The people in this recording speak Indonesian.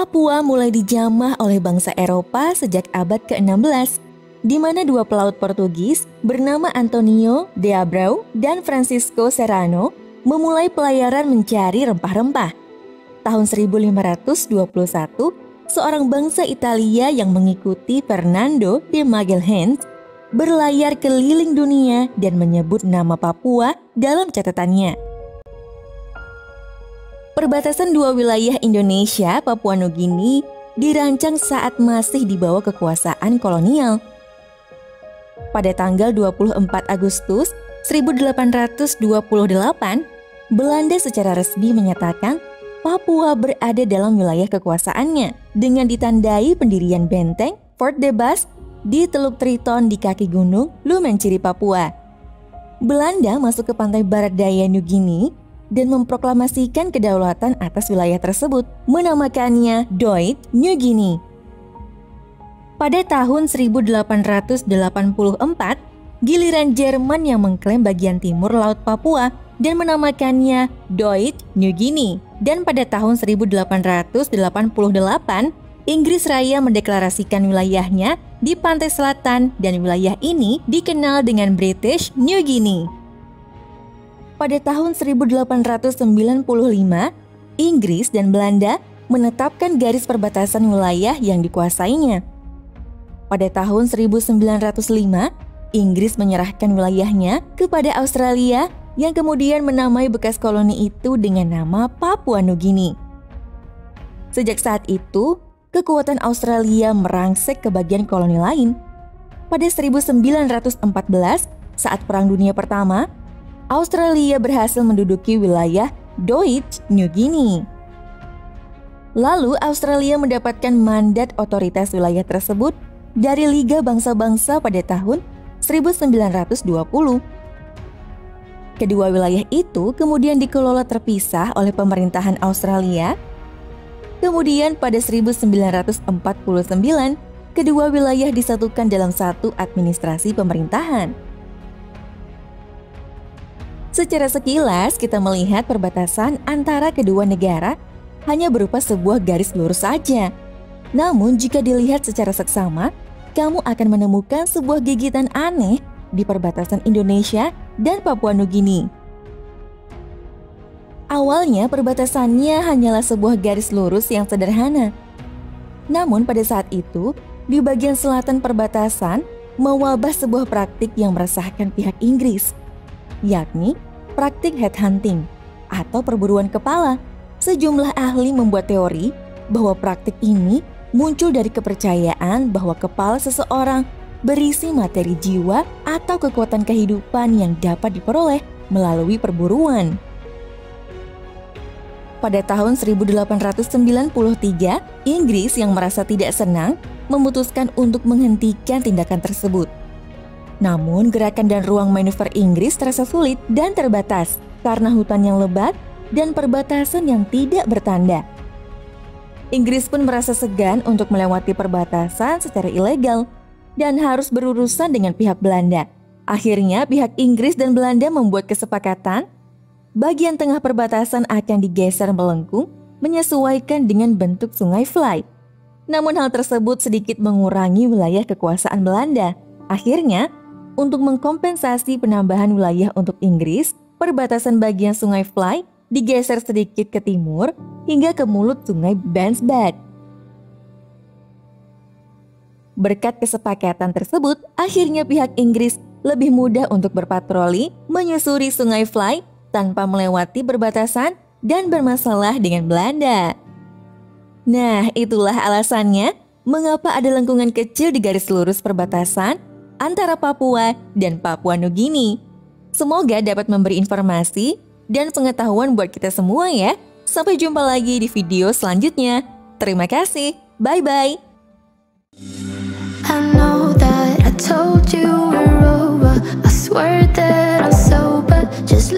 Papua mulai dijamah oleh bangsa Eropa sejak abad ke-16, di mana dua pelaut Portugis bernama Antonio de Abreu dan Francisco Serrano memulai pelayaran mencari rempah-rempah. Tahun 1521, seorang bangsa Italia yang mengikuti Fernando de Magalhães berlayar keliling dunia dan menyebut nama Papua dalam catatannya. Perbatasan dua wilayah Indonesia, Papua Nugini, dirancang saat masih di bawah kekuasaan kolonial. Pada tanggal 24 Agustus 1828, Belanda secara resmi menyatakan Papua berada dalam wilayah kekuasaannya dengan ditandai pendirian benteng Fort de Bas di Teluk Triton di kaki gunung Lumenciri, Papua. Belanda masuk ke pantai barat daya New Guinea dan memproklamasikan kedaulatan atas wilayah tersebut, menamakannya Deutsche New Guinea. Pada tahun 1884, giliran Jerman yang mengklaim bagian timur Laut Papua dan menamakannya Deutsche New Guinea. Dan pada tahun 1888, Inggris Raya mendeklarasikan wilayahnya di pantai selatan dan wilayah ini dikenal dengan British New Guinea. Pada tahun 1895, Inggris dan Belanda menetapkan garis perbatasan wilayah yang dikuasainya. Pada tahun 1905, Inggris menyerahkan wilayahnya kepada Australia yang kemudian menamai bekas koloni itu dengan nama Papua Nugini. Sejak saat itu, kekuatan Australia merangsek ke bagian koloni lain. Pada 1914, saat Perang Dunia Pertama, Australia berhasil menduduki wilayah Deutsche New Guinea. Lalu Australia mendapatkan mandat otoritas wilayah tersebut dari Liga Bangsa-Bangsa pada tahun 1920. Kedua wilayah itu kemudian dikelola terpisah oleh pemerintahan Australia. Kemudian pada 1949, kedua wilayah disatukan dalam satu administrasi pemerintahan. Secara sekilas kita melihat perbatasan antara kedua negara hanya berupa sebuah garis lurus saja. Namun jika dilihat secara seksama, kamu akan menemukan sebuah gigitan aneh di perbatasan Indonesia dan Papua Nugini. Awalnya perbatasannya hanyalah sebuah garis lurus yang sederhana. Namun pada saat itu, di bagian selatan perbatasan mewabah sebuah praktik yang meresahkan pihak Inggris, yakni praktik headhunting atau perburuan kepala. Sejumlah ahli membuat teori bahwa praktik ini muncul dari kepercayaan bahwa kepala seseorang berisi materi jiwa atau kekuatan kehidupan yang dapat diperoleh melalui perburuan. Pada tahun 1893, Inggris yang merasa tidak senang memutuskan untuk menghentikan tindakan tersebut. Namun, gerakan dan ruang manuver Inggris terasa sulit dan terbatas karena hutan yang lebat dan perbatasan yang tidak bertanda. Inggris pun merasa segan untuk melewati perbatasan secara ilegal dan harus berurusan dengan pihak Belanda. Akhirnya, pihak Inggris dan Belanda membuat kesepakatan bagian tengah perbatasan akan digeser melengkung menyesuaikan dengan bentuk sungai Fly. Namun hal tersebut sedikit mengurangi wilayah kekuasaan Belanda. Akhirnya, untuk mengkompensasi penambahan wilayah untuk Inggris, perbatasan bagian sungai Fly digeser sedikit ke timur hingga ke mulut sungai Bansbad. Berkat kesepakatan tersebut, akhirnya pihak Inggris lebih mudah untuk berpatroli menyusuri sungai Fly tanpa melewati perbatasan dan bermasalah dengan Belanda. Nah, itulah alasannya mengapa ada lengkungan kecil di garis lurus perbatasan antara Papua dan Papua Nugini. Semoga dapat memberi informasi dan pengetahuan buat kita semua ya. Sampai jumpa lagi di video selanjutnya. Terima kasih. Bye-bye. I know that I told you we're over. I swear that I'm sober. Just